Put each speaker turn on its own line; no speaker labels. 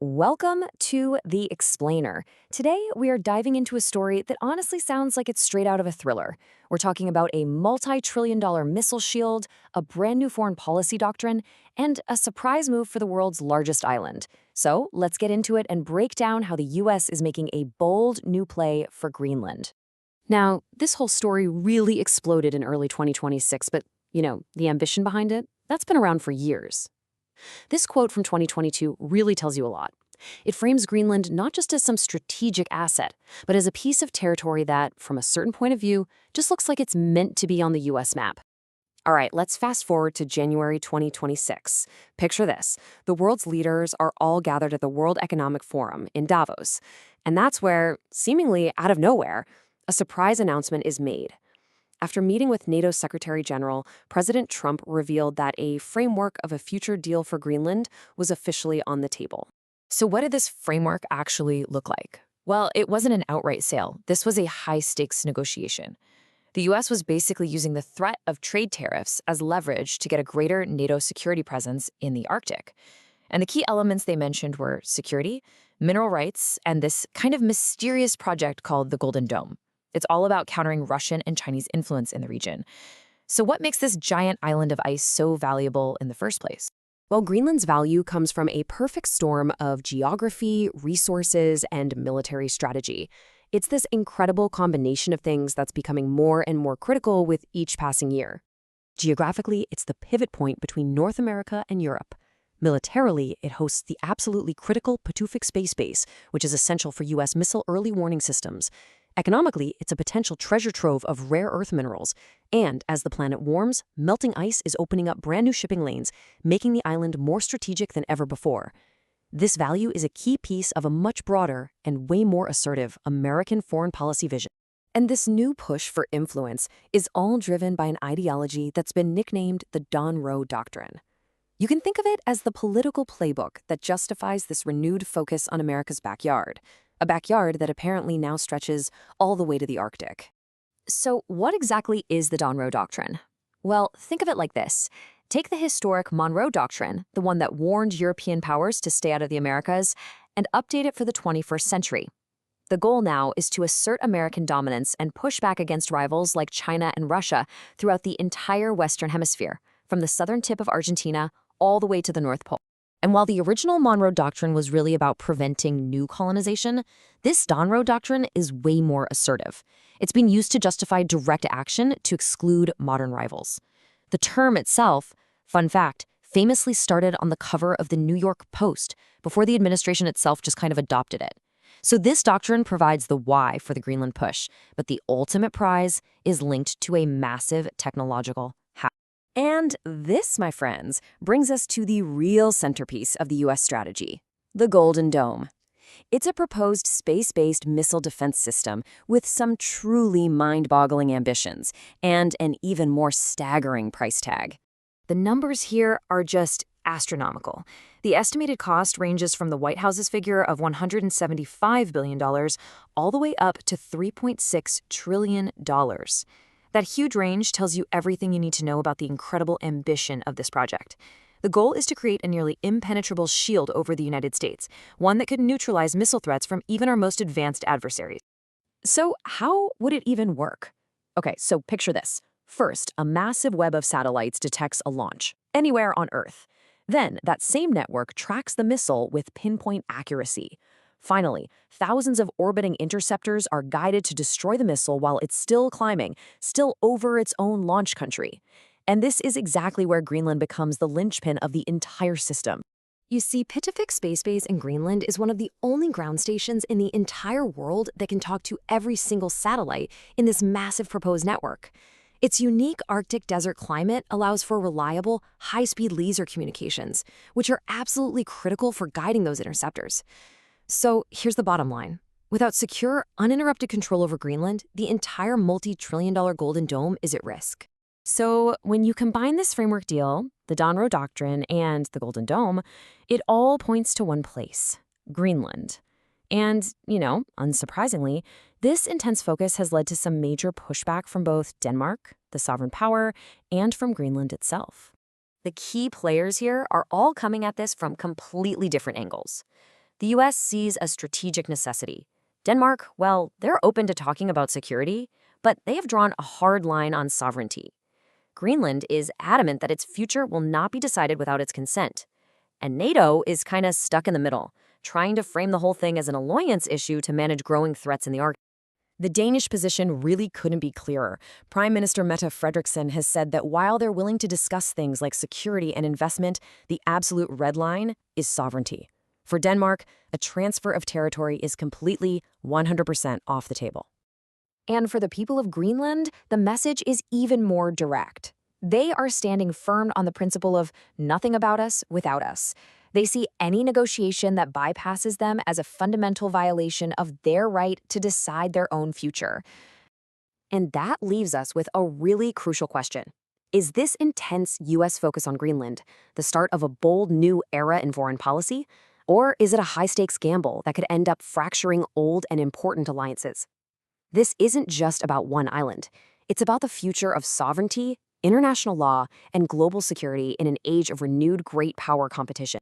Welcome to The Explainer. Today, we are diving into a story that honestly sounds like it's straight out of a thriller. We're talking about a multi-trillion-dollar missile shield, a brand new foreign policy doctrine, and a surprise move for the world's largest island. So, let's get into it and break down how the US is making a bold new play for Greenland. Now, this whole story really exploded in early 2026, but, the ambition behind it, that's been around for years. This quote from 2022 really tells you a lot. It frames Greenland not just as some strategic asset, but as a piece of territory that, from a certain point of view, just looks like it's meant to be on the US map. All right, let's fast forward to January 2026. Picture this. The world's leaders are all gathered at the World Economic Forum in Davos. And that's where, seemingly out of nowhere, a surprise announcement is made. After meeting with NATO Secretary General, President Trump revealed that a framework of a future deal for Greenland was officially on the table.
So what did this framework actually look like? Well, it wasn't an outright sale. This was a high-stakes negotiation. The U.S. was basically using the threat of trade tariffs as leverage to get a greater NATO security presence in the Arctic. And the key elements they mentioned were security, mineral rights, and this kind of mysterious project called the Golden Dome. It's all about countering Russian and Chinese influence in the region. So what makes this giant island of ice so valuable in the first place?
Well, Greenland's value comes from a perfect storm of geography, resources, and military strategy. It's this incredible combination of things that's becoming more and more critical with each passing year. Geographically, it's the pivot point between North America and Europe. Militarily, it hosts the absolutely critical Patuxent Space Base, which is essential for U.S. missile early warning systems. Economically, it's a potential treasure trove of rare earth minerals. And as the planet warms, melting ice is opening up brand new shipping lanes, making the island more strategic than ever before. This value is a key piece of a much broader and way more assertive American foreign policy vision. And this new push for influence is all driven by an ideology that's been nicknamed the Don Roe Doctrine. You can think of it as the political playbook that justifies this renewed focus on America's backyard, a backyard that apparently now stretches all the way to the Arctic. So what exactly is the Don Roe Doctrine? Well, think of it like this. Take the historic Monroe Doctrine, the one that warned European powers to stay out of the Americas, and update it for the 21st century. The goal now is to assert American dominance and push back against rivals like China and Russia throughout the entire Western Hemisphere, from the southern tip of Argentina all the way to the North Pole. And while the original Monroe Doctrine was really about preventing new colonization, this Don Roe Doctrine is way more assertive. It's been used to justify direct action to exclude modern rivals. The term itself, fun fact, famously started on the cover of the New York Post before the administration itself just kind of adopted it. So this doctrine provides the why for the Greenland push, but the ultimate prize is linked to a massive technological hack. And this, my friends, brings us to the real centerpiece of the U.S. strategy, the Golden Dome. It's a proposed space-based missile defense system with some truly mind-boggling ambitions and an even more staggering price tag. The numbers here are just astronomical. The estimated cost ranges from the White House's figure of $175 billion all the way up to $3.6 trillion. That huge range tells you everything you need to know about the incredible ambition of this project. The goal is to create a nearly impenetrable shield over the United States, one that could neutralize missile threats from even our most advanced adversaries. So how would it even work? Okay, so picture this. First, a massive web of satellites detects a launch, anywhere on Earth. Then, that same network tracks the missile with pinpoint accuracy. Finally, thousands of orbiting interceptors are guided to destroy the missile while it's still climbing, still over its own launch country. And this is exactly where Greenland becomes the linchpin of the entire system. You see, Pituxent Space Base in Greenland is one of the only ground stations in the entire world that can talk to every single satellite in this massive proposed network. Its unique Arctic desert climate allows for reliable, high-speed laser communications, which are absolutely critical for guiding those interceptors. So here's the bottom line. Without secure, uninterrupted control over Greenland, the entire multi-trillion-dollar Golden Dome is at risk. So when you combine this framework deal, the Don Roe Doctrine, and the Golden Dome, it all points to one place, Greenland. And, unsurprisingly, this intense focus has led to some major pushback from both Denmark, the sovereign power, and from Greenland itself. The key players here are all coming at this from completely different angles.
The US sees a strategic necessity. Denmark, well, they're open to talking about security, but they have drawn a hard line on sovereignty. Greenland is adamant that its future will not be decided without its consent. And NATO is kind of stuck in the middle, trying to frame the whole thing as an alliance issue to manage growing threats in the Arctic. The Danish position really couldn't be clearer. Prime Minister Mette Frederiksen has said that while they're willing to discuss things like security and investment, the absolute red line is sovereignty. For Denmark, a transfer of territory is completely 100% off the table.
And for the people of Greenland, the message is even more direct. They are standing firm on the principle of nothing about us without us. They see any negotiation that bypasses them as a fundamental violation of their right to decide their own future. And that leaves us with a really crucial question. Is this intense U.S. focus on Greenland the start of a bold new era in foreign policy? Or is it a high-stakes gamble that could end up fracturing old and important alliances? This isn't just about one island. It's about the future of sovereignty, international law, and global security in an age of renewed great power competition.